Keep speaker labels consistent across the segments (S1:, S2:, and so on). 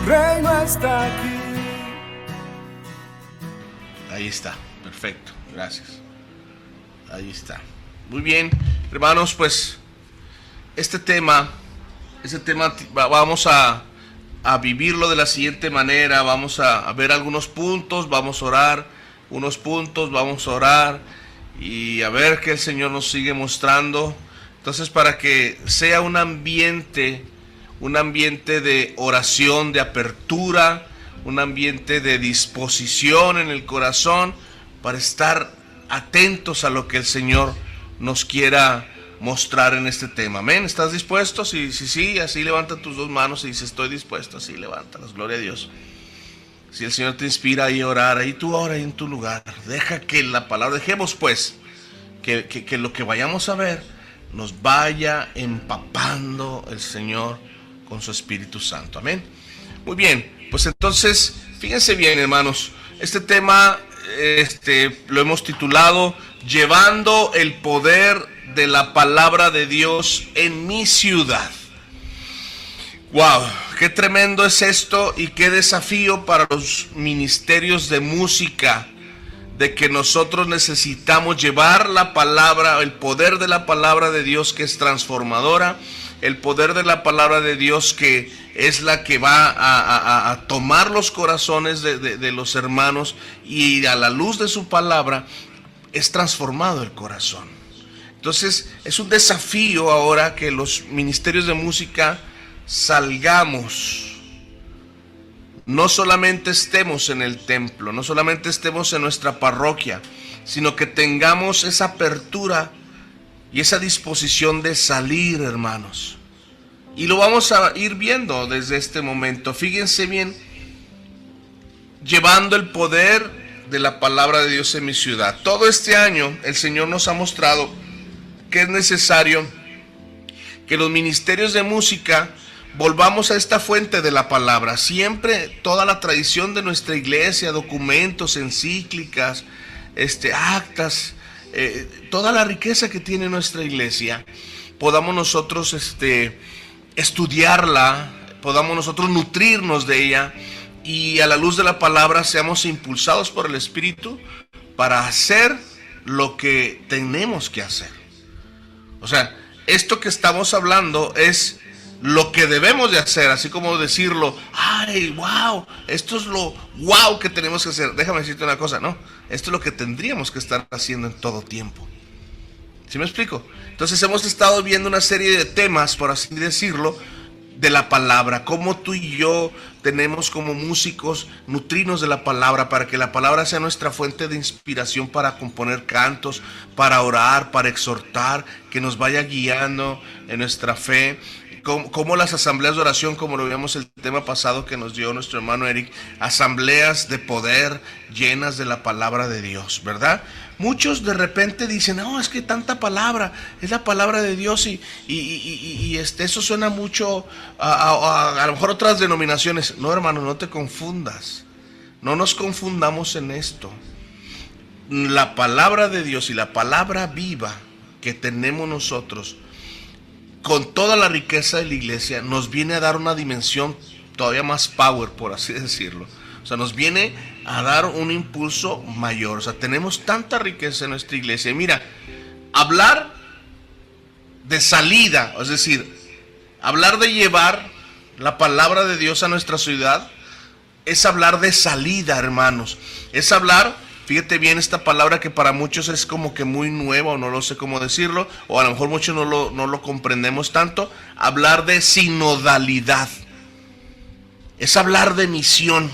S1: reino está aquí.
S2: Ahí está, perfecto, gracias. Ahí está. Muy bien, hermanos, pues este tema vamos a vivirlo de la siguiente manera. Vamos a ver algunos puntos, vamos a orar unos puntos, vamos a orar y a ver qué el Señor nos sigue mostrando. Entonces, para que sea un ambiente de oración, de apertura, un ambiente de disposición en el corazón para estar atentos a lo que el Señor nos quiera mostrar en este tema. Amén. ¿Estás dispuesto? Sí, así levanta tus dos manos y dice: estoy dispuesto. Así levántalas, gloria a Dios. Si el Señor te inspira ahí a orar, ahí tú ora ahí en tu lugar. Deja que la palabra, dejemos pues que lo que vayamos a ver nos vaya empapando el Señor con su Espíritu Santo. Amén. Muy bien, pues entonces, fíjense bien, hermanos, este tema lo hemos titulado Llevando el poder de la palabra de Dios en mi ciudad. Wow, qué tremendo es esto y qué desafío para los ministerios de música, de que nosotros necesitamos llevar la palabra, el poder de la palabra de Dios, que es transformadora, el poder de la palabra de Dios que es la que va a tomar los corazones de los hermanos, y a la luz de su palabra es transformado el corazón. Entonces es un desafío ahora que los ministerios de música salgamos, no solamente estemos en el templo, no solamente estemos en nuestra parroquia, sino que tengamos esa apertura y esa disposición de salir, hermanos. Y lo vamos a ir viendo desde este momento. Fíjense bien, llevando el poder de la palabra de Dios en mi ciudad. Todo este año el Señor nos ha mostrado que es necesario que los ministerios de música volvamos a esta fuente de la palabra. Siempre toda la tradición de nuestra iglesia, documentos, encíclicas, actas, toda la riqueza que tiene nuestra iglesia, podamos nosotros estudiarla, podamos nosotros nutrirnos de ella, y a la luz de la palabra seamos impulsados por el Espíritu para hacer lo que tenemos que hacer. O sea, esto que estamos hablando es lo que debemos de hacer, así como decirlo, ay, wow, esto es lo wow que tenemos que hacer. Déjame decirte una cosa, no, esto es lo que tendríamos que estar haciendo en todo tiempo. ¿Sí me explico? Entonces hemos estado viendo una serie de temas, por así decirlo, de la palabra, cómo tú y yo tenemos como músicos nutrirnos de la palabra, para que la palabra sea nuestra fuente de inspiración para componer cantos, para orar, para exhortar, que nos vaya guiando en nuestra fe. Como las asambleas de oración, como lo vimos el tema pasado que nos dio nuestro hermano Eric, asambleas de poder llenas de la palabra de Dios, ¿verdad? Muchos de repente dicen, no, es que tanta palabra, es la palabra de Dios, y eso suena mucho a lo mejor otras denominaciones. No, hermano, no te confundas, no nos confundamos en esto. La palabra de Dios y la palabra viva que tenemos nosotros, con toda la riqueza de la iglesia, nos viene a dar una dimensión todavía más power, por así decirlo. O sea, nos viene a dar un impulso mayor. O sea, tenemos tanta riqueza en nuestra iglesia. Y mira, hablar de salida, es decir, hablar de llevar la palabra de Dios a nuestra ciudad, es hablar de salida, hermanos. Es hablar, fíjate bien esta palabra que para muchos es como que muy nueva, o no lo sé cómo decirlo, o a lo mejor muchos no lo comprendemos tanto. Hablar de sinodalidad es hablar de misión.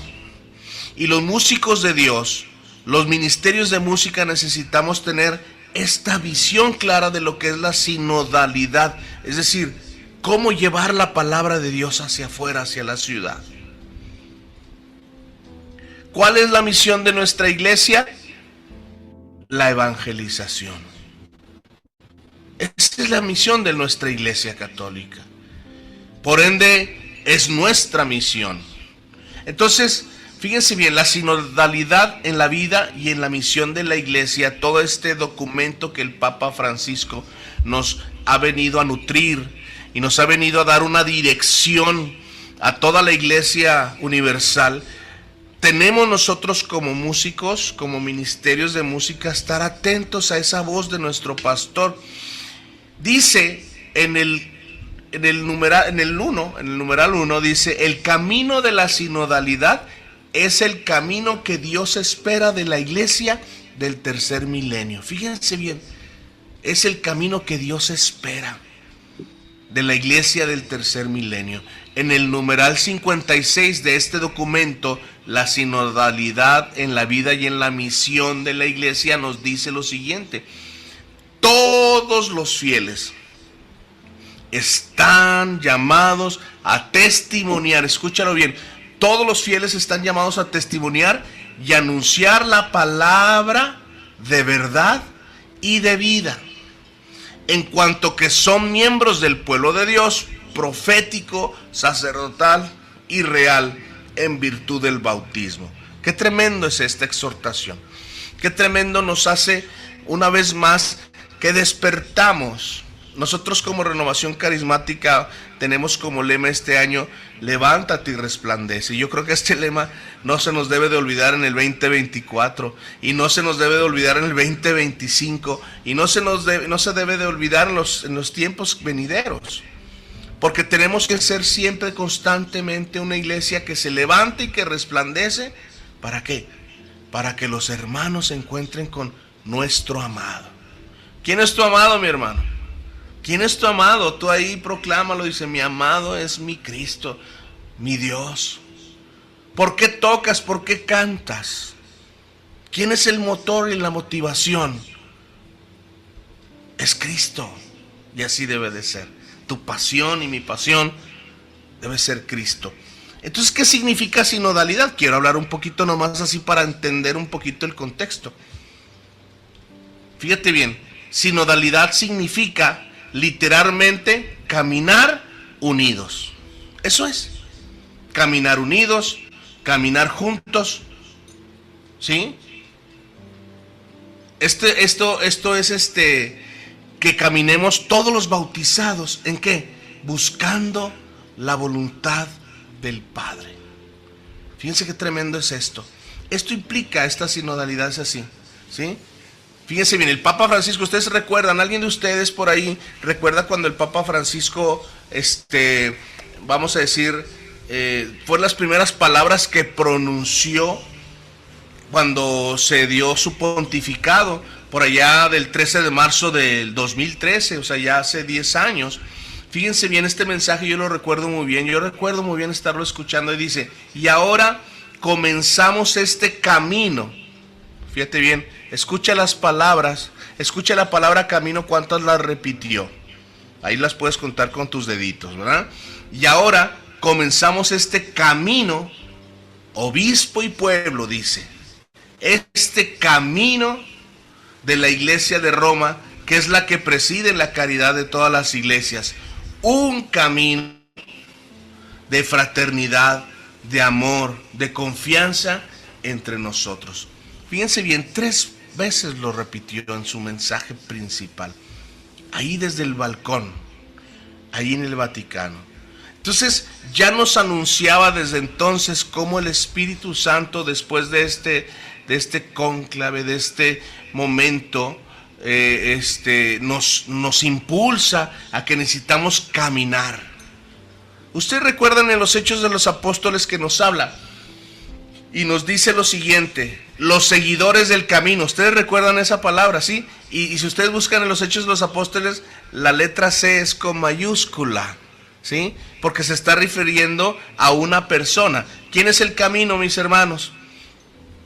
S2: Y los músicos de Dios, los ministerios de música, necesitamos tener esta visión clara de lo que es la sinodalidad, es decir, cómo llevar la palabra de Dios hacia afuera, hacia la ciudad. ¿Cuál es la misión de nuestra iglesia? La evangelización. Esta es la misión de nuestra iglesia católica. Por ende, es nuestra misión. Entonces, fíjense bien, la sinodalidad en la vida y en la misión de la iglesia, todo este documento que el Papa Francisco nos ha venido a nutrir y nos ha venido a dar una dirección a toda la iglesia universal, tenemos nosotros como músicos, como ministerios de música, estar atentos a esa voz de nuestro pastor. Dice en el numeral 1, dice: el camino de la sinodalidad es el camino que Dios espera de la iglesia del tercer milenio. Fíjense bien, es el camino que Dios espera de la iglesia del tercer milenio. En el numeral 56 de este documento, la sinodalidad en la vida y en la misión de la iglesia, nos dice lo siguiente: todos los fieles están llamados a testimoniar. Escúchalo bien, todos los fieles están llamados a testimoniar y anunciar la palabra de verdad y de vida, en cuanto que son miembros del pueblo de Dios, profético, sacerdotal y real, en virtud del bautismo. Qué tremendo es esta exhortación. Qué tremendo nos hace una vez más que despertamos. Nosotros como Renovación Carismática tenemos como lema este año: levántate y resplandece. Yo creo que este lema no se nos debe de olvidar en el 2024, y no se nos debe de olvidar en el 2025, y no se debe de olvidar en los tiempos venideros, porque tenemos que ser siempre, constantemente, una iglesia que se levante y que resplandece. ¿Para qué? Para que los hermanos se encuentren con nuestro amado. ¿Quién es tu amado, mi hermano? ¿Quién es tu amado? Tú ahí proclámalo, dice: mi amado es mi Cristo, mi Dios. ¿Por qué tocas? ¿Por qué cantas? ¿Quién es el motor y la motivación? Es Cristo, y así debe de ser. Tu pasión y mi pasión debe ser Cristo. Entonces, ¿qué significa sinodalidad? Quiero hablar un poquito nomás así para entender un poquito el contexto. Fíjate bien, sinodalidad significa literalmente caminar unidos. Eso es, caminar unidos, caminar juntos, ¿sí? Esto es que caminemos todos los bautizados. ¿En qué? Buscando la voluntad del Padre. Fíjense qué tremendo es esto. Esto implica, esta sinodalidad es así, ¿sí? Fíjense bien, el Papa Francisco, ustedes recuerdan, alguien de ustedes por ahí recuerda cuando el Papa Francisco, vamos a decir, fue las primeras palabras que pronunció cuando se dio su pontificado, por allá del 13 de marzo del 2013, o sea, ya hace 10 años. Fíjense bien, este mensaje yo lo recuerdo muy bien, yo recuerdo muy bien estarlo escuchando, y dice: y ahora comenzamos este camino. Fíjate bien, escucha las palabras, escucha la palabra camino, ¿cuántas las repitió? Ahí las puedes contar con tus deditos, ¿verdad? Y ahora comenzamos este camino, obispo y pueblo, dice, este camino de la iglesia de Roma, que es la que preside la caridad de todas las iglesias, un camino de fraternidad, de amor, de confianza entre nosotros. Fíjense bien, 3 veces lo repitió en su mensaje principal, ahí desde el balcón, ahí en el Vaticano. Entonces ya nos anunciaba desde entonces cómo el Espíritu Santo, después de este cónclave, de este momento, nos impulsa a que necesitamos caminar. Ustedes recuerdan en los Hechos de los Apóstoles que nos habla y nos dice lo siguiente: los seguidores del camino. Ustedes recuerdan esa palabra, ¿sí? Y si ustedes buscan en los Hechos de los Apóstoles, la letra C es con mayúscula, ¿sí? Porque se está refiriendo a una persona. ¿Quién es el camino, mis hermanos?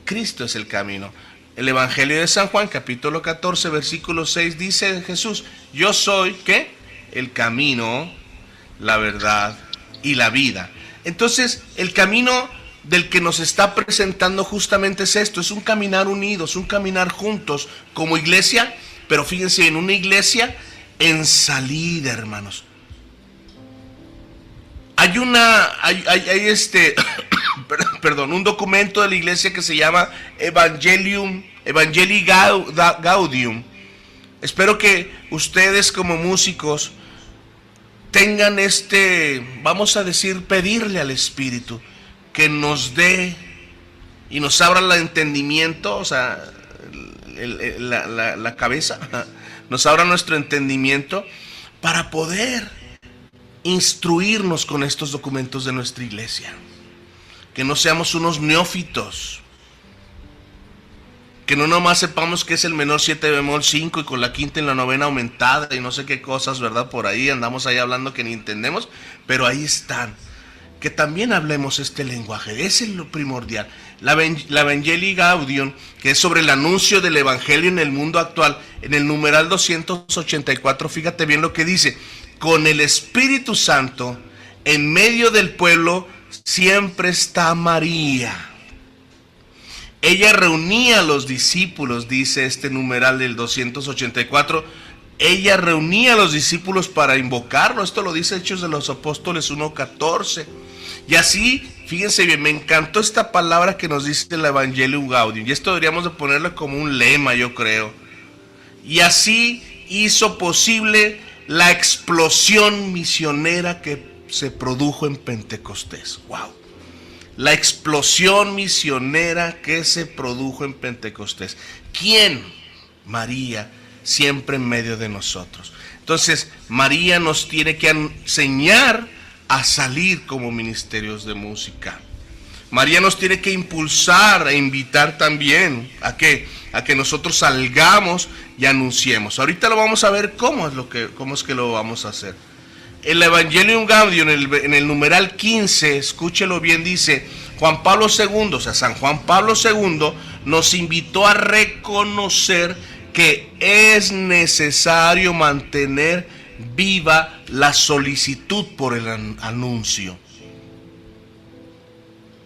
S2: Cristo es el camino. El Evangelio de San Juan, capítulo 14, versículo 6, dice Jesús: yo soy, ¿qué? El camino, la verdad y la vida. Entonces, el camino del que nos está presentando justamente es esto: es un caminar unidos, un caminar juntos como iglesia, pero fíjense, en una iglesia en salida, hermanos. Hay un documento de la iglesia que se llama Evangelii Gaudium. Espero que ustedes como músicos tengan vamos a decir, pedirle al Espíritu que nos dé y nos abra el entendimiento, o sea, la cabeza, nos abra nuestro entendimiento para poder instruirnos con estos documentos de nuestra iglesia. Que no seamos unos neófitos, que no nomás sepamos que es el menor 7 bemol 5 y con la quinta y la novena aumentada y no sé qué cosas, ¿verdad? Por ahí andamos ahí hablando que ni entendemos, pero ahí están. Que también hablemos este lenguaje, ese es lo primordial. La Evangelii Gaudium, que es sobre el anuncio del Evangelio en el mundo actual, en el numeral 284, fíjate bien lo que dice: con el Espíritu Santo, en medio del pueblo, siempre está María. Ella reunía a los discípulos, dice este numeral del 284, ella reunía a los discípulos para invocarlo. Esto lo dice Hechos de los Apóstoles 1:14. Y así, fíjense bien, me encantó esta palabra que nos dice el Evangelium Gaudium. Y esto deberíamos de ponerlo como un lema, yo creo. Y así hizo posible la explosión misionera que se produjo en Pentecostés. ¡Wow! La explosión misionera que se produjo en Pentecostés. ¿Quién? María, siempre en medio de nosotros. Entonces, María nos tiene que enseñar a salir como ministerios de música. María nos tiene que impulsar e invitar también a que nosotros salgamos y anunciemos. Ahorita lo vamos a ver cómo es que lo vamos a hacer. El Evangelium Gaudium, en el numeral 15, escúchelo bien, dice: Juan Pablo II, o sea, San Juan Pablo II, nos invitó a reconocer que es necesario mantener viva la solicitud por el anuncio.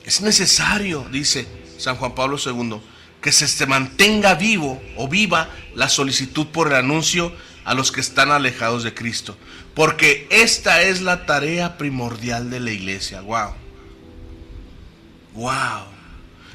S2: Es necesario, dice San Juan Pablo II, que se mantenga vivo o viva la solicitud por el anuncio a los que están alejados de Cristo. Porque esta es la tarea primordial de la iglesia. ¡Wow! ¡Wow!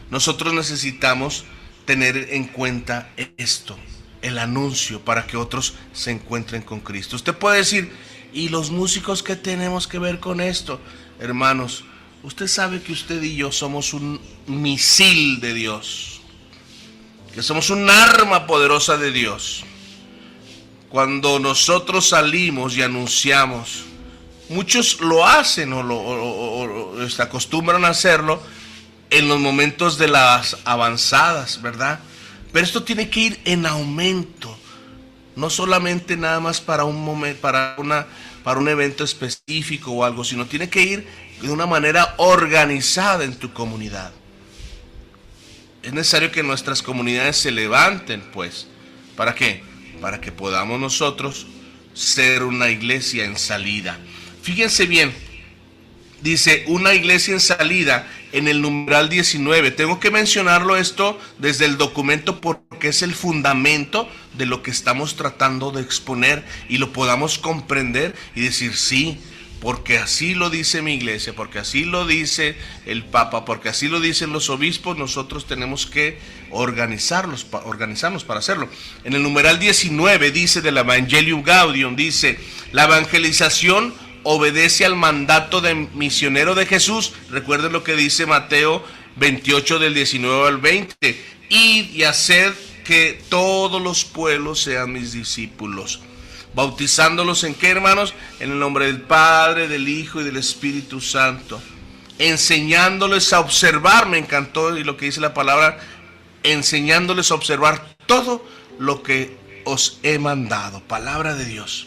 S2: Nosotros necesitamos tener en cuenta esto, el anuncio, para que otros se encuentren con Cristo. Usted puede decir: ¿y los músicos qué tenemos que ver con esto? Hermanos, usted sabe que usted y yo somos un misil de Dios, que somos un arma poderosa de Dios. Cuando nosotros salimos y anunciamos, muchos lo hacen o se acostumbran a hacerlo en los momentos de las avanzadas, ¿verdad? Pero esto tiene que ir en aumento, no solamente nada más para un momento, para un evento específico o algo, sino tiene que ir de una manera organizada en tu comunidad. Es necesario que nuestras comunidades se levanten, pues. ¿Para qué? Para que podamos nosotros ser una iglesia en salida. Fíjense bien, dice una iglesia en salida en el numeral 19. Tengo que mencionarlo esto desde el documento porque es el fundamento de lo que estamos tratando de exponer y lo podamos comprender y decir: sí, porque así lo dice mi iglesia, porque así lo dice el Papa, porque así lo dicen los obispos. Nosotros tenemos que organizarnos para hacerlo. En el numeral 19 dice del Evangelium Gaudium, dice: la evangelización obedece al mandato de misionero de Jesús. Recuerden lo que dice Mateo 28 del 19 al 20: id y haced que todos los pueblos sean mis discípulos, bautizándolos ¿en qué, hermanos? En el nombre del Padre, del Hijo y del Espíritu Santo, enseñándoles a observar. Me encantó y lo que dice la palabra: enseñándoles a observar todo lo que os he mandado. Palabra de Dios.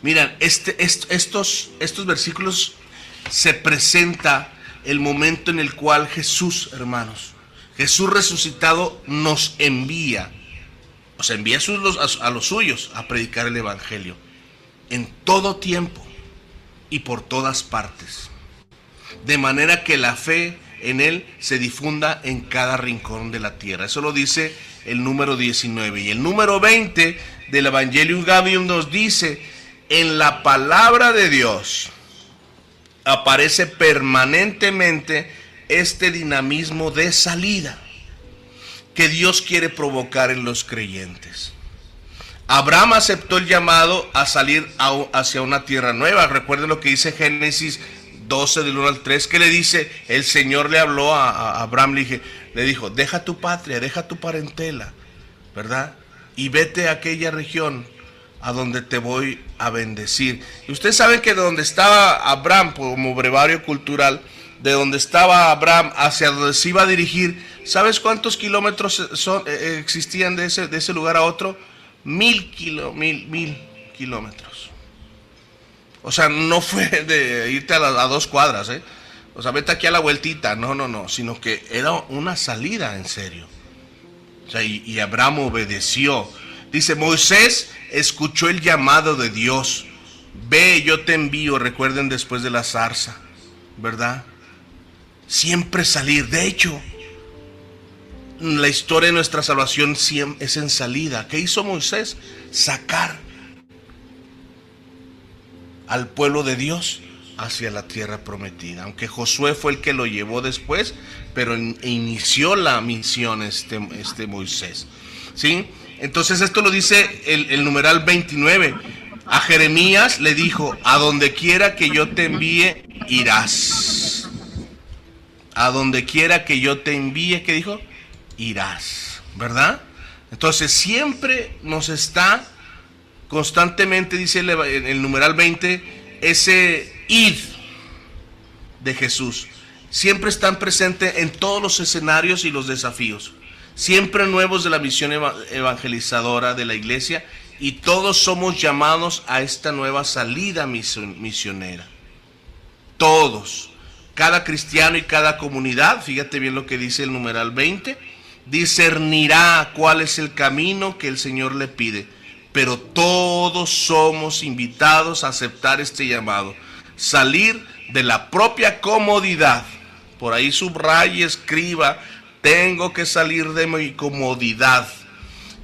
S2: Miren, estos versículos se presenta el momento en el cual Jesús, hermanos, Jesús resucitado nos envía. O sea, envía a los suyos a predicar el Evangelio en todo tiempo y por todas partes, de manera que la fe en Él se difunda en cada rincón de la tierra. Eso lo dice el número 19. Y el número 20 del Evangelium Gaudium nos dice: en la palabra de Dios aparece permanentemente este dinamismo de salida que Dios quiere provocar en los creyentes. Abraham aceptó el llamado a salir hacia una tierra nueva. Recuerden lo que dice Génesis 12 del 1 al 3, que le dice, el Señor le habló a Abraham, le dijo, deja tu patria, deja tu parentela, ¿verdad? Y vete a aquella región a donde te voy a bendecir. Y ustedes saben que de donde estaba Abraham, como brevario cultural, de donde estaba Abraham hacia donde se iba a dirigir, ¿sabes cuántos kilómetros existían de ese lugar a otro? 1000 kilómetros. O sea, no fue de irte a 2 cuadras, ¿eh? O sea, vete aquí a la vueltita, no, sino que era una salida en serio. O sea, y Abraham obedeció. Dice, Moisés escuchó el llamado de Dios. Ve, yo te envío, recuerden después de la zarza, ¿verdad? Siempre salir. De hecho, la historia de nuestra salvación es en salida. ¿Qué hizo Moisés? Sacar al pueblo de Dios hacia la tierra prometida. Aunque Josué fue el que lo llevó después, pero inició la misión este Moisés. ¿Sí? Entonces esto lo dice el numeral 29. A Jeremías le dijo, a donde quiera que yo te envíe, irás. A donde quiera que yo te envíe, ¿qué dijo? Irás, ¿verdad? Entonces siempre nos está constantemente, dice el numeral 20, ese id de Jesús. Siempre están presentes en todos los escenarios y los desafíos. Siempre nuevos de la misión evangelizadora de la iglesia, y todos somos llamados a esta nueva salida misionera. Todos, cada cristiano y cada comunidad, fíjate bien lo que dice el numeral 20, discernirá cuál es el camino que el Señor le pide, pero todos somos invitados a aceptar este llamado, salir de la propia comodidad. Por ahí subraya y escriba, tengo que salir de mi comodidad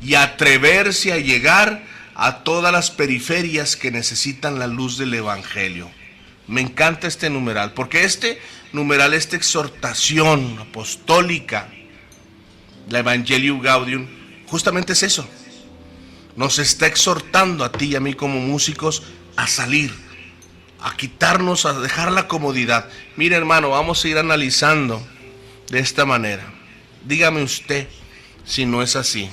S2: y atreverse a llegar a todas las periferias que necesitan la luz del Evangelio. Me encanta este numeral, porque este numeral, esta exhortación apostólica, la Evangelium Gaudium, justamente es eso. Nos está exhortando a ti y a mí como músicos a salir, a quitarnos, a dejar la comodidad. Mire, hermano, vamos a ir analizando de esta manera. Dígame usted si no es así.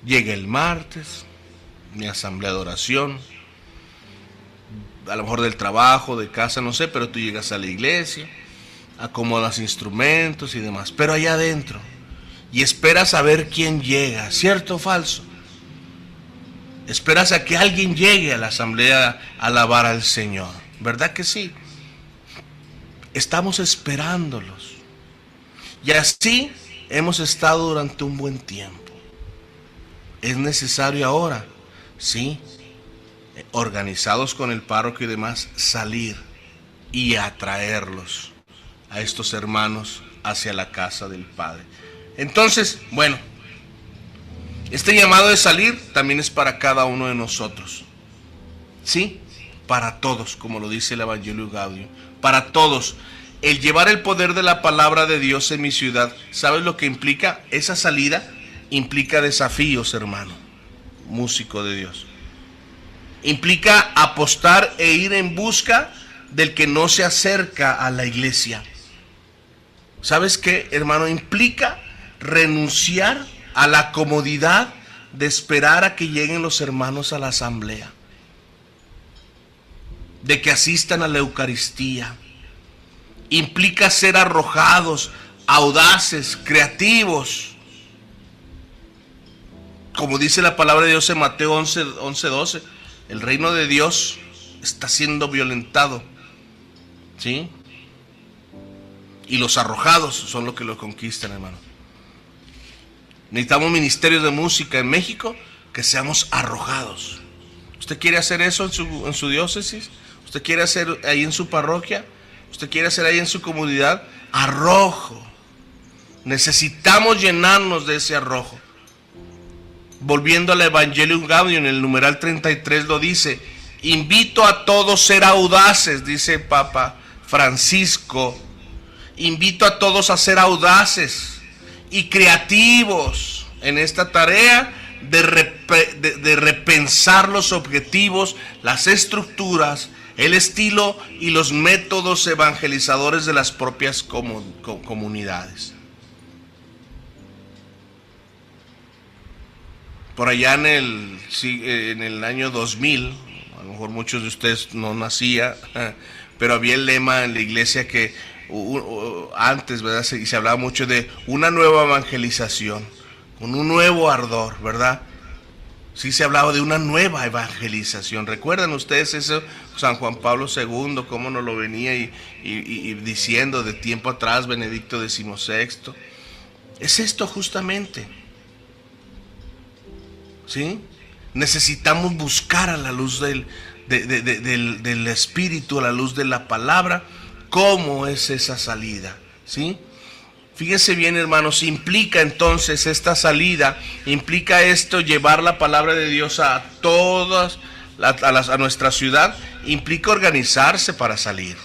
S2: Llega el martes, mi asamblea de oración, a lo mejor del trabajo, de casa, no sé, pero tú llegas a la iglesia, acomodas instrumentos y demás, pero allá adentro, y esperas a ver quién llega, ¿cierto o falso? Esperas a que alguien llegue a la asamblea a alabar al Señor, ¿verdad que sí? Estamos esperándolos. Y así hemos estado durante un buen tiempo. Es necesario ahora, sí, organizados con el párroco y demás, salir y atraerlos a estos hermanos hacia la casa del Padre. Entonces, bueno, este llamado de salir también es para cada uno de nosotros. Sí, para todos, como lo dice el Evangelio Gaudium, para todos. El llevar el poder de la palabra de Dios en mi ciudad, ¿sabes lo que implica? Esa salida implica desafíos, hermano, músico de Dios. Implica apostar e ir en busca del que no se acerca a la iglesia. ¿Sabes qué, hermano? Implica renunciar a la comodidad de esperar a que lleguen los hermanos a la asamblea, de que asistan a la Eucaristía. Implica ser arrojados, audaces, creativos. Como dice la palabra de Dios en Mateo 11:12, el reino de Dios está siendo violentado, ¿sí? Y los arrojados son los que lo conquistan, hermano. Necesitamos ministerios de música en México que seamos arrojados. ¿Usted quiere hacer eso en su diócesis? ¿Usted quiere hacer ahí en su parroquia? ¿Usted quiere hacer ahí en su comunidad? Arrojo. Necesitamos llenarnos de ese arrojo. Volviendo al Evangelium Gaudium, en el numeral 33 lo dice: invito a todos a ser audaces, dice Papa Francisco. Invito a todos a ser audaces y creativos en esta tarea de de repensar los objetivos, las estructuras, el estilo y los métodos evangelizadores de las propias comunidades. Por allá en el año 2000, a lo mejor muchos de ustedes no nacían, pero había el lema en la iglesia que antes, ¿verdad? Y se hablaba mucho de una nueva evangelización, con un nuevo ardor, ¿verdad? Sí se hablaba de una nueva evangelización. ¿Recuerdan ustedes eso? San Juan Pablo II, cómo nos lo venía y diciendo de tiempo atrás, Benedicto XVI. Es esto justamente. ¿Sí? Necesitamos buscar a la luz del Espíritu, a la luz de la palabra, cómo es esa salida. ¿Sí? Fíjense bien, hermanos, implica entonces esta salida, implica esto llevar la palabra de Dios a todas, a nuestra ciudad, implica organizarse para salir,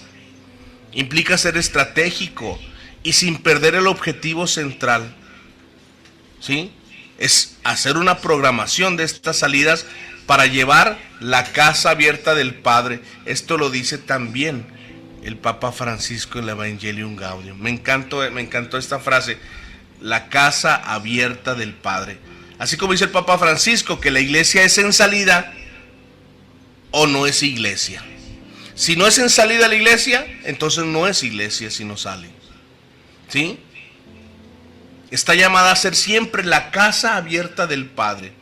S2: implica ser estratégico y sin perder el objetivo central, ¿sí? Es hacer una programación de estas salidas para llevar la casa abierta del Padre. Esto lo dice también el Papa Francisco en el Evangelium Gaudium. Me encantó esta frase, la casa abierta del Padre. Así como dice el Papa Francisco, que la iglesia es en salida o no es iglesia. Si no es en salida la iglesia, entonces no es iglesia si no sale. ¿Sí? Está llamada a ser siempre la casa abierta del Padre.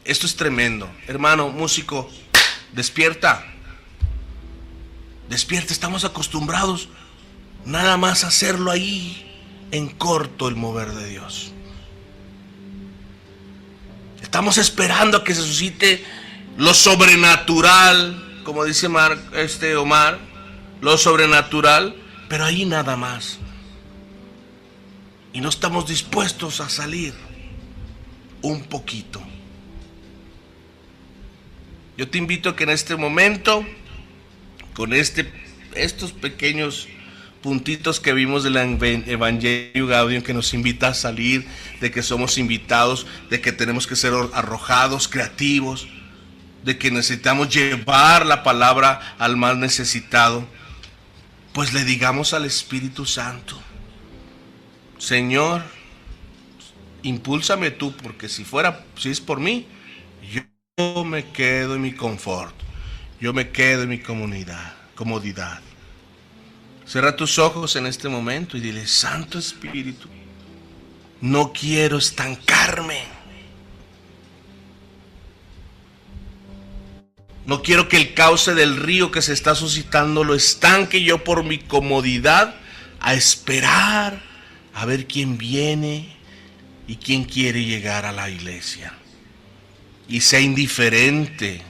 S2: Esto es tremendo. Hermano, músico, despierta. Despierta, estamos acostumbrados nada más a hacerlo ahí en corto el mover de Dios. Estamos esperando a que se suscite lo sobrenatural, como dice Omar, lo sobrenatural, pero ahí nada más. Y no estamos dispuestos a salir un poquito. Yo te invito a que en este momento, con estos pequeños puntitos que vimos del Evangelio Gaudium, que nos invita a salir, de que somos invitados, de que tenemos que ser arrojados, creativos, de que necesitamos llevar la palabra al más necesitado, pues le digamos al Espíritu Santo: Señor, impúlsame tú, porque si es por mí, yo me quedo en mi confort. Yo me quedo en mi comodidad. Cierra tus ojos en este momento y dile: Santo Espíritu, no quiero estancarme. No quiero que el cauce del río que se está suscitando lo estanque yo por mi comodidad a esperar a ver quién viene y quién quiere llegar a la iglesia. Y sea indiferente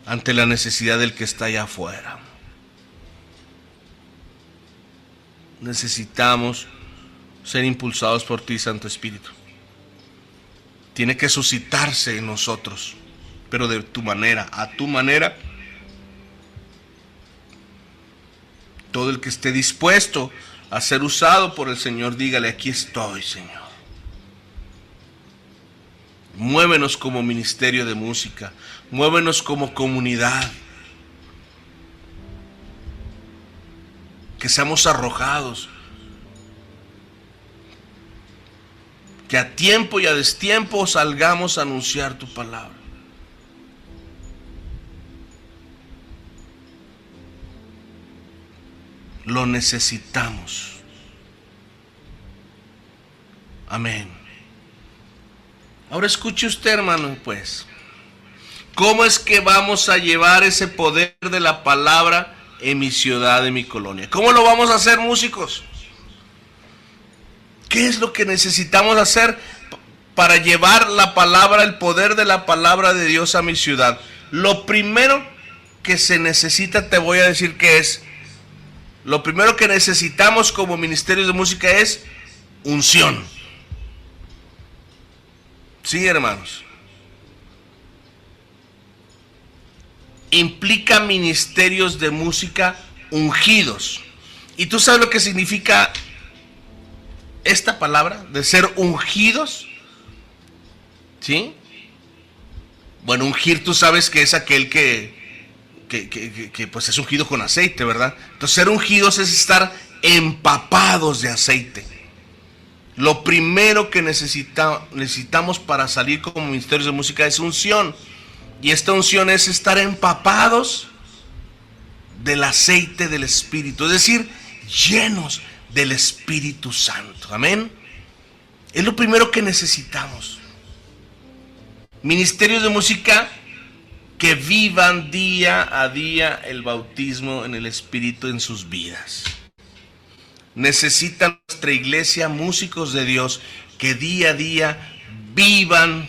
S2: ante la necesidad del que está allá afuera. Necesitamos ser impulsados por ti, Santo Espíritu. Tiene que suscitarse en nosotros, pero de tu manera, a tu manera. Todo el que esté dispuesto a ser usado por el Señor, dígale: aquí estoy, Señor. Muévenos como ministerio de música, muévenos como comunidad, que seamos arrojados, que a tiempo y a destiempo salgamos a anunciar tu palabra. Lo necesitamos. Amén. Ahora escuche usted, hermano, pues, ¿cómo es que vamos a llevar ese poder de la palabra en mi ciudad, en mi colonia? ¿Cómo lo vamos a hacer, músicos? ¿Qué es lo que necesitamos hacer para llevar la palabra, el poder de la palabra de Dios a mi ciudad? Lo primero que se necesita, te voy a decir que es, lo primero que necesitamos como ministerios de música es unción. Sí, hermanos. Implica ministerios de música ungidos. ¿Y tú sabes lo que significa esta palabra de ser ungidos? ¿Sí? Bueno, ungir tú sabes que es aquel que pues es ungido con aceite, ¿verdad? Entonces ser ungidos es estar empapados de aceite. Lo primero que necesitamos para salir como ministerios de música es unción. Y esta unción es estar empapados del aceite del Espíritu, es decir, llenos del Espíritu Santo. Amén. Es lo primero que necesitamos. Ministerios de música que vivan día a día el bautismo en el Espíritu en sus vidas. Necesita nuestra iglesia músicos de Dios que día a día vivan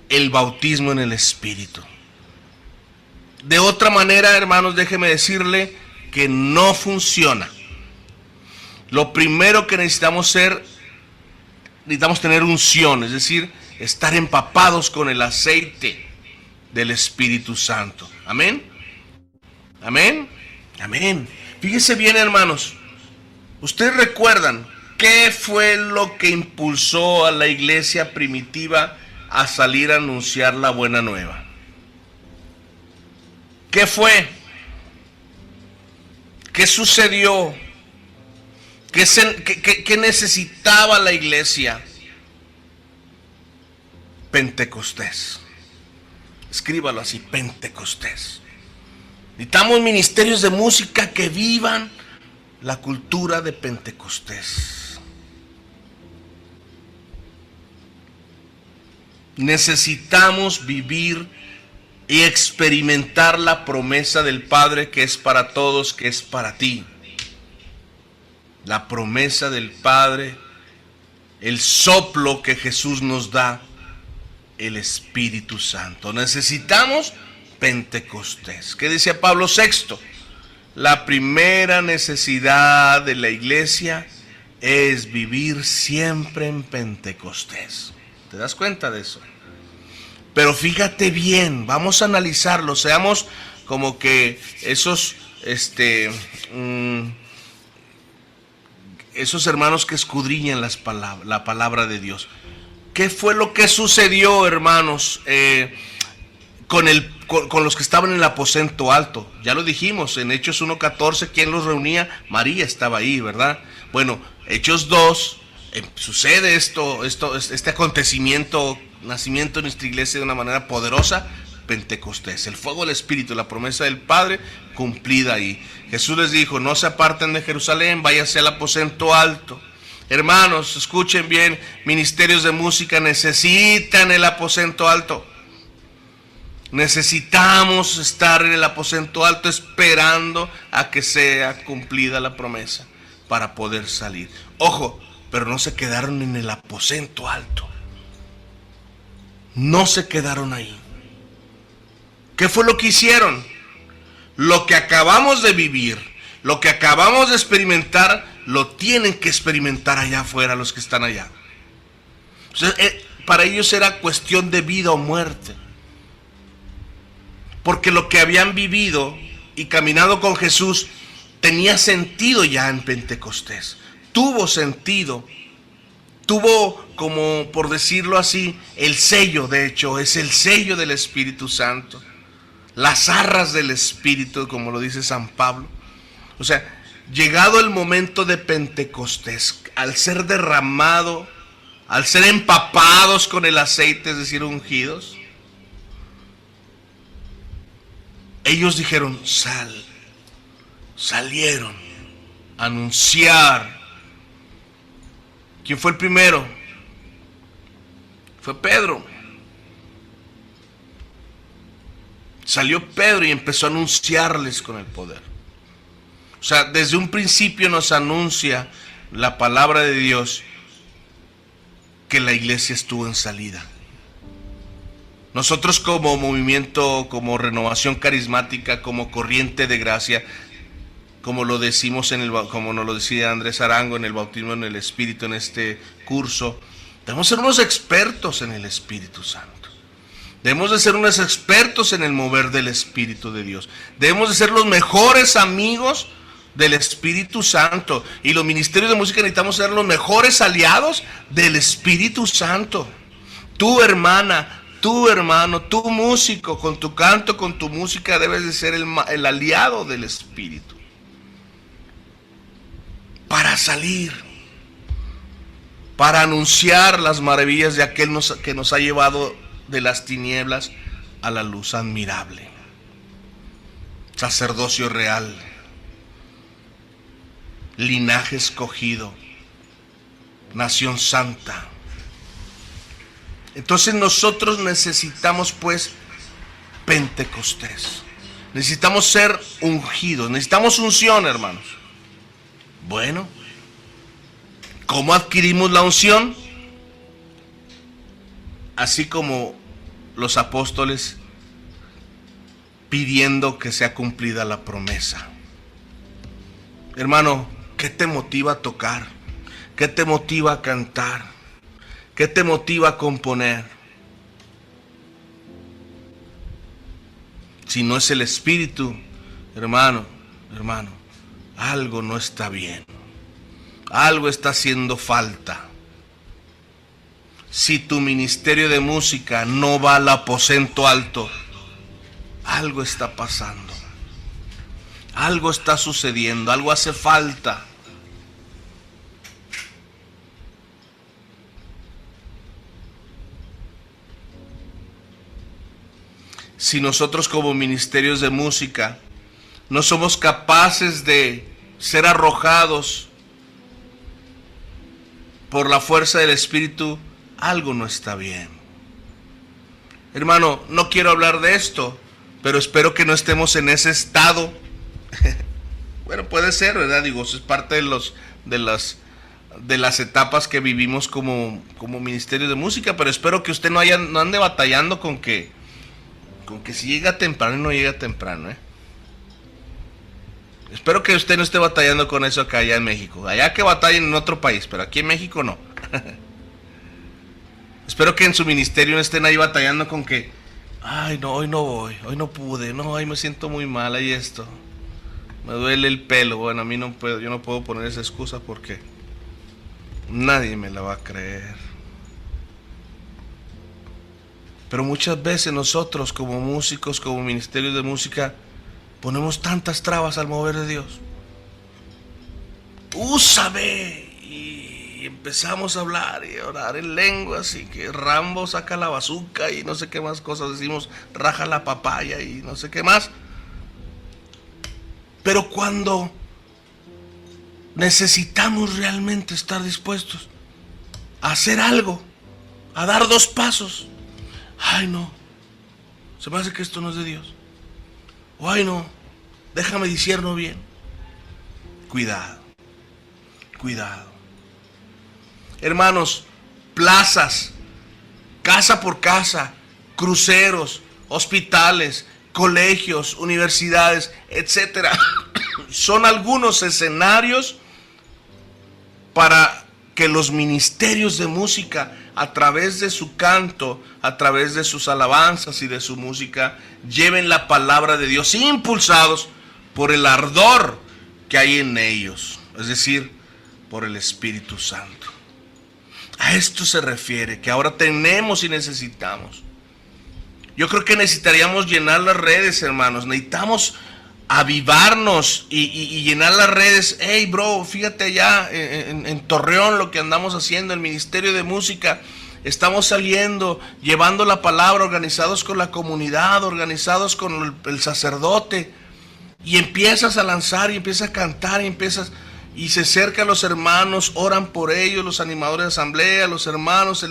S2: el bautismo en el Espíritu. De otra manera, hermanos, déjeme decirle que no funciona. Lo primero que necesitamos tener unción, es decir, estar empapados con el aceite del Espíritu Santo. Amén. Amén. Amén. Fíjense bien, hermanos. Ustedes recuerdan qué fue lo que impulsó a la iglesia primitiva a salir a anunciar la buena nueva. ¿Qué fue? ¿Qué sucedió? ¿Qué necesitaba la iglesia? Pentecostés. Escríbalo así, Pentecostés. Necesitamos ministerios de música que vivan la cultura de Pentecostés. Necesitamos vivir y experimentar la promesa del Padre que es para todos, que es para ti. La promesa del Padre, el soplo que Jesús nos da, el Espíritu Santo. Necesitamos Pentecostés. ¿Qué decía Pablo VI? La primera necesidad de la iglesia es vivir siempre en Pentecostés. ¿Te das cuenta de eso? Pero fíjate bien, vamos a analizarlo, seamos como que esos hermanos que escudriñan la palabra de Dios. ¿Qué fue lo que sucedió, hermanos, con los que estaban en el aposento alto? Ya lo dijimos, en Hechos 1:14, ¿quién los reunía? María estaba ahí, ¿verdad? Bueno, Hechos 2, sucede este acontecimiento, nacimiento de nuestra iglesia de una manera poderosa, Pentecostés, el fuego del Espíritu, la promesa del Padre cumplida ahí. Jesús les dijo, no se aparten de Jerusalén, váyanse al aposento alto. Hermanos, escuchen bien, ministerios de música necesitan el aposento alto. Necesitamos estar en el aposento alto esperando a que sea cumplida la promesa para poder salir. Ojo, pero no se quedaron en el aposento alto. No se quedaron ahí. ¿Qué fue lo que hicieron? Lo que acabamos de vivir, lo que acabamos de experimentar, lo tienen que experimentar allá afuera los que están allá. Entonces, para ellos era cuestión de vida o muerte. Porque lo que habían vivido y caminado con Jesús tenía sentido ya en Pentecostés. Tuvo sentido. Tuvo, como por decirlo así, el sello, de hecho, es el sello del Espíritu Santo. Las arras del Espíritu, como lo dice San Pablo. O sea, llegado el momento de Pentecostés, al ser derramado, al ser empapados con el aceite, es decir, ungidos, ellos dijeron, salieron a anunciar. ¿Quién fue el primero? Fue Pedro. Salió Pedro y empezó a anunciarles con el poder. O sea, desde un principio nos anuncia la palabra de Dios que la iglesia estuvo en salida. Nosotros como movimiento, como renovación carismática, como corriente de gracia, como lo decimos como nos lo decía Andrés Arango en el bautismo en el Espíritu en este curso, debemos ser unos expertos en el Espíritu Santo. Debemos de ser unos expertos en el mover del Espíritu de Dios. Debemos de ser los mejores amigos del Espíritu Santo. Y los ministerios de música necesitamos ser los mejores aliados del Espíritu Santo. Tu hermana, tu hermano, tu músico, con tu canto, con tu música, debes de ser el aliado del Espíritu. Para salir, para anunciar las maravillas de aquel que nos ha llevado de las tinieblas a la luz admirable. Sacerdocio real, linaje escogido, nación santa. Entonces nosotros necesitamos pues Pentecostés. Necesitamos ser ungidos, necesitamos unción, hermanos. Bueno, ¿cómo adquirimos la unción? Así como los apóstoles pidiendo que sea cumplida la promesa. Hermano, ¿qué te motiva a tocar? ¿Qué te motiva a cantar? ¿Qué te motiva a componer? Si no es el Espíritu, hermano, algo no está bien. Algo está haciendo falta. Si tu ministerio de música no va al aposento alto, algo está pasando. Algo está sucediendo, algo hace falta. Si nosotros como ministerios de música no somos capaces de ser arrojados por la fuerza del Espíritu, algo no está bien. Hermano, no quiero hablar de esto, pero espero que no estemos en ese estado. Bueno, puede ser, ¿verdad? Digo, es parte de las etapas que vivimos como ministerio de música, pero espero que usted no ande batallando con que si llega temprano y no llega temprano, Espero que usted no esté batallando con eso acá allá en México. Allá que batallen en otro país, pero aquí en México no. Espero que en su ministerio no estén ahí batallando con que, ay no, hoy no voy, hoy no pude, no, hoy me siento muy mal, ahí esto. Me duele el pelo. Bueno, a mí no puedo, yo no puedo poner esa excusa porque nadie me la va a creer. Pero muchas veces nosotros como músicos, como ministerios de música, ponemos tantas trabas al mover de Dios. Úsame. Y empezamos a hablar y a orar en lenguas, y que Rambo saca la bazuca y no sé qué más cosas decimos, raja la papaya y no sé qué más. Pero cuando necesitamos realmente estar dispuestos a hacer algo, a dar 2 pasos, ay no, se me hace que esto no es de Dios. O ay no, déjame discernir bien. Cuidado, cuidado. Hermanos, plazas, casa por casa, cruceros, hospitales, colegios, universidades, etcétera, son algunos escenarios para que los ministerios de música, a través de su canto, a través de sus alabanzas y de su música, lleven la palabra de Dios, impulsados por el ardor que hay en ellos, es decir, por el Espíritu Santo. A esto se refiere, que ahora tenemos y necesitamos. Yo creo que necesitaríamos llenar las redes, hermanos. Necesitamos avivarnos y llenar las redes. Hey, bro, fíjate allá en Torreón lo que andamos haciendo, el ministerio de música. Estamos saliendo, llevando la palabra, organizados con la comunidad, organizados con el sacerdote. Y empiezas a lanzar y empiezas a cantar y se acercan los hermanos, oran por ellos, los animadores de asamblea, los hermanos,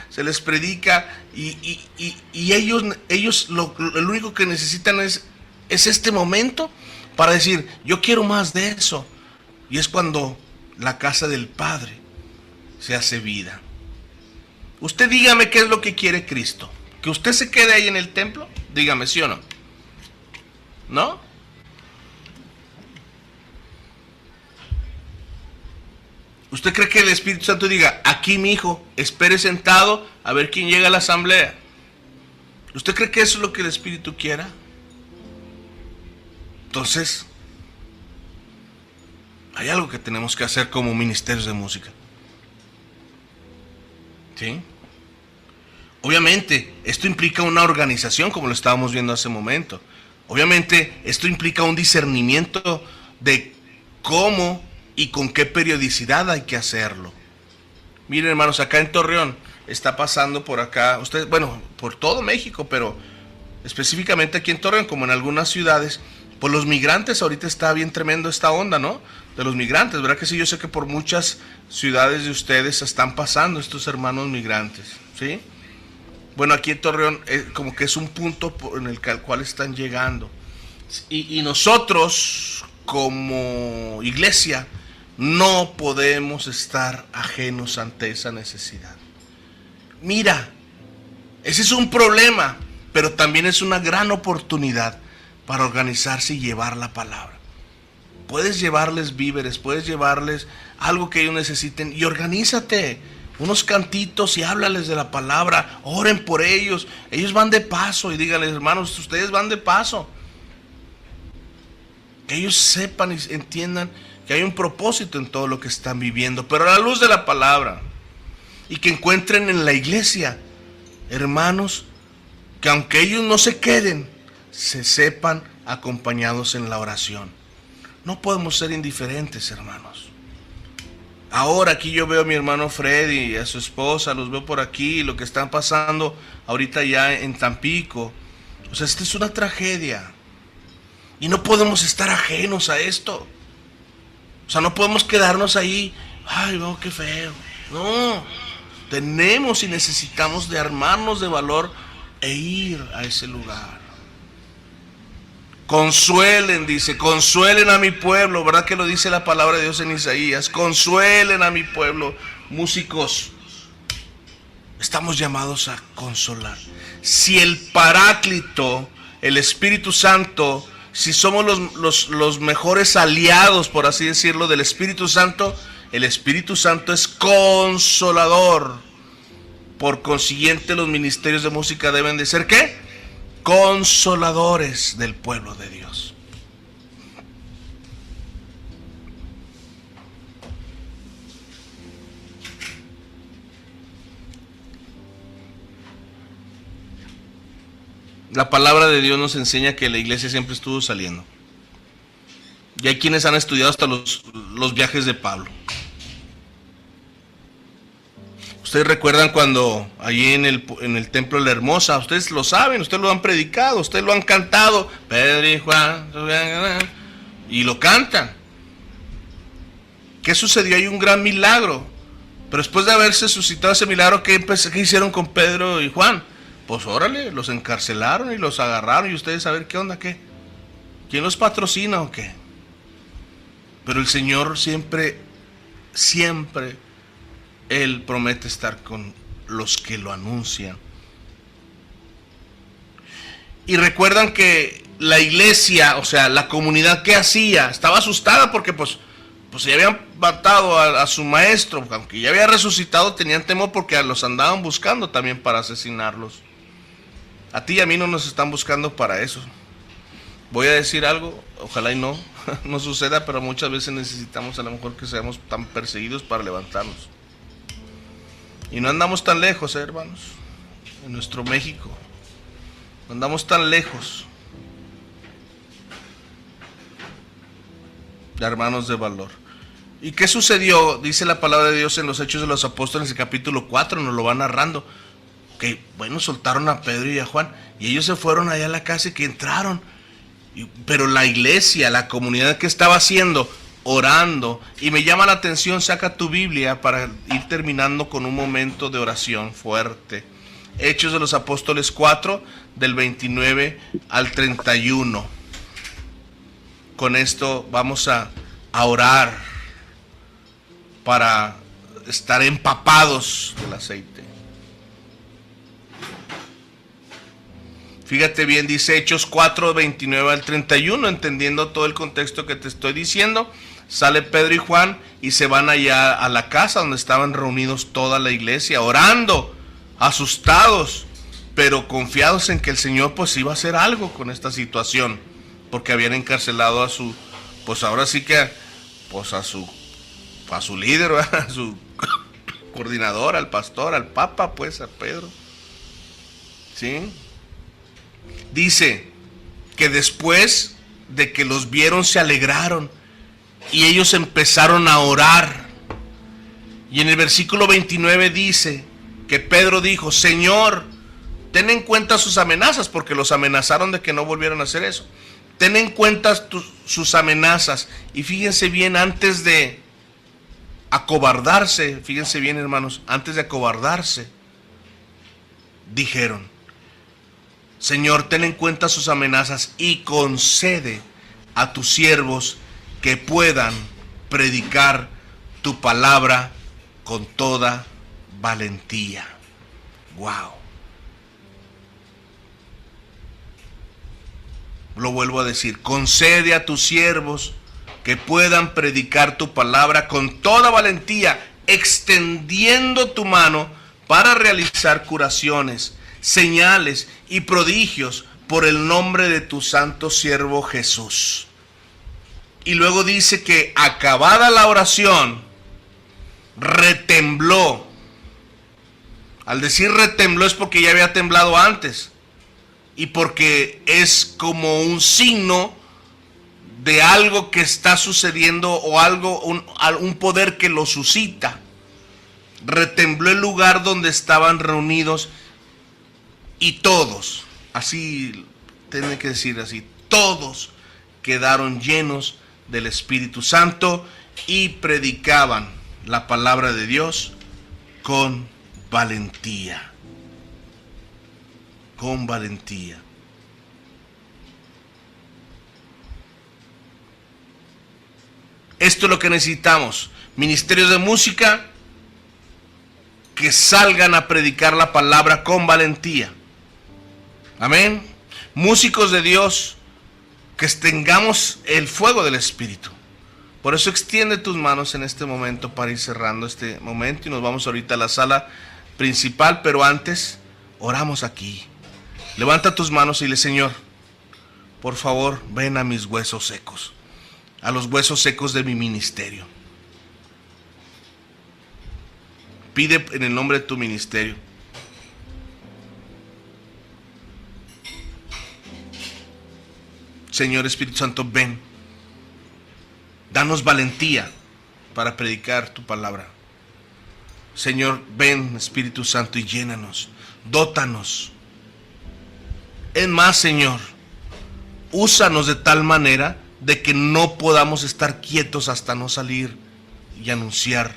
S2: se les predica y ellos lo único que necesitan es este momento para decir, yo quiero más de eso. Y es cuando la casa del Padre se hace vida. Usted dígame qué es lo que quiere Cristo. Que usted se quede ahí en el templo, dígame, ¿sí o no? ¿No? ¿Usted cree que el Espíritu Santo diga, aquí mi hijo, espere sentado a ver quién llega a la asamblea? ¿Usted cree que eso es lo que el Espíritu quiera? Entonces, Hay algo que tenemos que hacer como ministerios de música. ¿Sí? Obviamente, esto implica una organización, como lo estábamos viendo hace un momento. Obviamente, esto implica un discernimiento de cómo y con qué periodicidad hay que hacerlo. Miren, hermanos, acá en Torreón está pasando por acá, ustedes, bueno, por todo México, pero específicamente aquí en Torreón, como en algunas ciudades, pues los migrantes, ahorita está bien tremendo esta onda, ¿no? De los migrantes, ¿verdad que sí? Yo sé que por muchas ciudades de ustedes están pasando estos hermanos migrantes, ¿sí? Bueno, aquí en Torreón como que es un punto en el cual están llegando. Y nosotros, como iglesia, no podemos estar ajenos ante esa necesidad. Mira, ese es un problema, pero también es una gran oportunidad para organizarse y llevar la palabra. Puedes llevarles víveres, puedes llevarles algo que ellos necesiten y organízate. Unos cantitos y háblales de la palabra, oren por ellos. Ellos van de paso y díganles, hermanos, ustedes van de paso. Que ellos sepan y entiendan que hay un propósito en todo lo que están viviendo, pero a la luz de la palabra. Y que encuentren en la iglesia, hermanos, que aunque ellos no se queden, se sepan acompañados en la oración. No podemos ser indiferentes, hermanos. Ahora aquí yo veo a mi hermano Freddy y a su esposa, los veo por aquí, lo que están pasando ahorita ya en Tampico. O sea, esta es una tragedia. Y no podemos estar ajenos a esto. O sea, no podemos quedarnos ahí, ay, no, qué feo. No, tenemos y necesitamos de armarnos de valor e ir a ese lugar. Consuelen, dice, consuelen a mi pueblo, ¿verdad que lo dice la palabra de Dios en Isaías? Consuelen a mi pueblo. Músicos, estamos llamados a consolar. Si el Paráclito, el Espíritu Santo, si somos los mejores aliados, por así decirlo, del Espíritu Santo, el Espíritu Santo es consolador. Por consiguiente, los ministerios de música deben de ser, ¿qué? Consoladores del pueblo de Dios. La palabra de Dios nos enseña que la iglesia siempre estuvo saliendo. Y hay quienes han estudiado hasta los viajes de Pablo. Ustedes recuerdan cuando allí en el templo de la Hermosa, ustedes lo saben, ustedes lo han predicado, ustedes lo han cantado, Pedro y Juan, y lo cantan. ¿Qué sucedió? Hay un gran milagro. Pero después de haberse suscitado ese milagro, ¿qué hicieron con Pedro y Juan? Pues órale, los encarcelaron y los agarraron, y ustedes saben qué onda, qué. ¿Quién los patrocina o qué? Pero el Señor siempre, Él promete estar con los que lo anuncian. Y recuerdan que la iglesia, o sea, la comunidad, ¿qué hacía? Estaba asustada porque pues ya habían matado a su maestro. Aunque ya había resucitado, tenían temor porque los andaban buscando también para asesinarlos. A ti y a mí no nos están buscando para eso. Voy a decir algo, ojalá y no suceda, pero muchas veces necesitamos a lo mejor que seamos tan perseguidos para levantarnos. Y no andamos tan lejos, hermanos, en nuestro México. No andamos tan lejos de hermanos de valor. ¿Y qué sucedió? Dice la palabra de Dios en los Hechos de los Apóstoles, el capítulo 4, nos lo va narrando. Que bueno, soltaron a Pedro y a Juan, y ellos se fueron allá a la casa y que entraron. Pero la iglesia, la comunidad, que estaba haciendo, orando. Y me llama la atención, saca tu Biblia para ir terminando con un momento de oración fuerte. Hechos de los Apóstoles 4, del 29 al 31. Con esto vamos a orar para estar empapados del aceite. Fíjate bien, dice Hechos 4, 29 al 31, entendiendo todo el contexto que te estoy diciendo. Sale Pedro y Juan y se van allá a la casa donde estaban reunidos toda la iglesia, orando, asustados, pero confiados en que el Señor pues iba a hacer algo con esta situación, porque habían encarcelado a su, pues ahora sí que pues a su líder, a su coordinador, al pastor, al papa, pues a Pedro. ¿Sí? Dice que después de que los vieron se alegraron y ellos empezaron a orar. Y en el versículo 29 dice que Pedro dijo: Señor, ten en cuenta sus amenazas, porque los amenazaron de que no volvieran a hacer eso. Ten en cuenta sus amenazas. Y fíjense bien, antes de acobardarse, fíjense bien, hermanos, antes de acobardarse, dijeron: Señor, ten en cuenta sus amenazas y concede a tus siervos que puedan predicar tu palabra con toda valentía. Wow. Lo vuelvo a decir: concede a tus siervos que puedan predicar tu palabra con toda valentía, extendiendo tu mano para realizar curaciones, señales y prodigios por el nombre de tu santo siervo Jesús. Y luego dice que acabada la oración, retembló. Al decir retembló es porque ya había temblado antes, y porque es como un signo de algo que está sucediendo, o algo, un poder que lo suscita. Retembló el lugar donde estaban reunidos, y todos, así tiene que decir así, todos quedaron llenos del Espíritu Santo y predicaban la palabra de Dios con valentía. Con valentía. Esto es lo que necesitamos: ministerios de música que salgan a predicar la palabra con valentía. Amén. Músicos de Dios que tengamos el fuego del Espíritu. Por eso extiende tus manos en este momento para ir cerrando este momento, y nos vamos ahorita a la sala principal, pero antes oramos aquí. Levanta tus manos y dile: Señor, por favor, ven a mis huesos secos, a los huesos secos de mi ministerio. Pide en el nombre de tu ministerio. Señor Espíritu Santo, ven. Danos valentía para predicar tu palabra. Señor, ven, Espíritu Santo, y llénanos. Dótanos. Es más, Señor, úsanos de tal manera de que no podamos estar quietos hasta no salir y anunciar,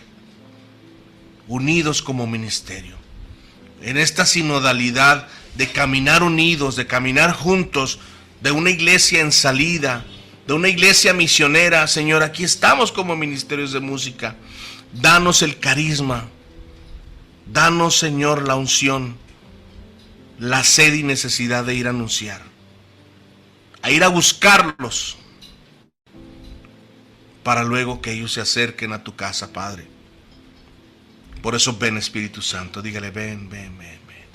S2: unidos como ministerio. En esta sinodalidad de caminar unidos, de caminar juntos, de una iglesia en salida, de una iglesia misionera, Señor, aquí estamos como ministerios de música. Danos el carisma, danos, Señor, la unción, la sed y necesidad de ir a anunciar, a ir a buscarlos, para luego que ellos se acerquen a tu casa, Padre. Por eso ven, Espíritu Santo. Dígale: ven, ven, ven, ven.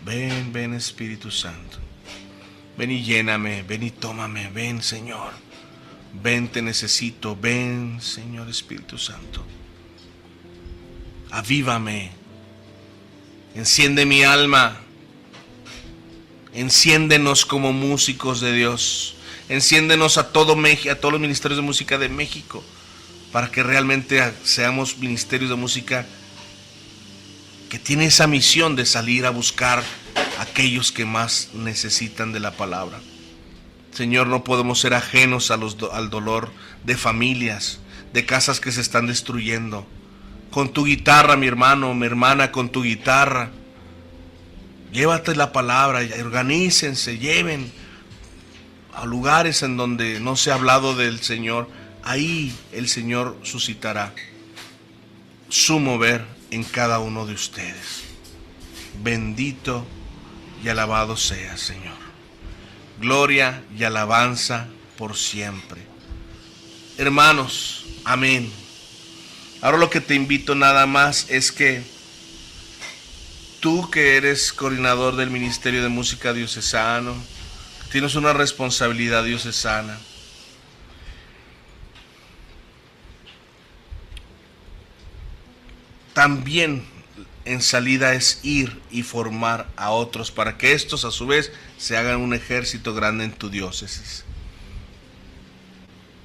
S2: Ven, ven, Espíritu Santo. Ven y lléname, ven y tómame, ven, Señor. Ven, te necesito, ven, Señor Espíritu Santo. Avívame, enciende mi alma, enciéndenos como músicos de Dios, enciéndenos a todo México, a todos los ministerios de música de México, para que realmente seamos ministerios de música que tienen esa misión de salir a buscar a aquellos que más necesitan de la palabra. Señor, no podemos ser ajenos al dolor de familias, de casas que se están destruyendo. Con tu guitarra, mi hermano, mi hermana, con tu guitarra, llévate la palabra, organícense, lleven a lugares en donde no se ha hablado del Señor. Ahí el Señor suscitará su mover en cada uno de ustedes. Bendito y alabado sea, Señor. Gloria y alabanza por siempre. Hermanos, amén. Ahora lo que te invito nada más es que tú, que eres coordinador del Ministerio de Música Diocesano, tienes una responsabilidad diocesana, también en salida es ir y formar a otros para que estos a su vez se hagan un ejército grande en tu diócesis.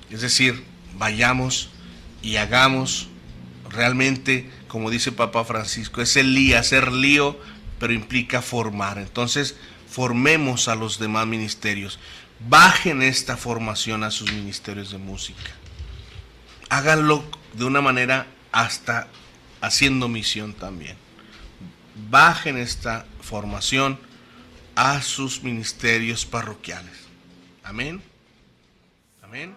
S2: Es decir, vayamos y hagamos realmente, como dice Papa Francisco, es el lío, hacer lío, pero implica formar. Entonces, formemos a los demás ministerios. Bajen esta formación a sus ministerios de música. Háganlo de una manera hasta haciendo misión también. Bajen esta formación a sus ministerios parroquiales. Amén. Amén.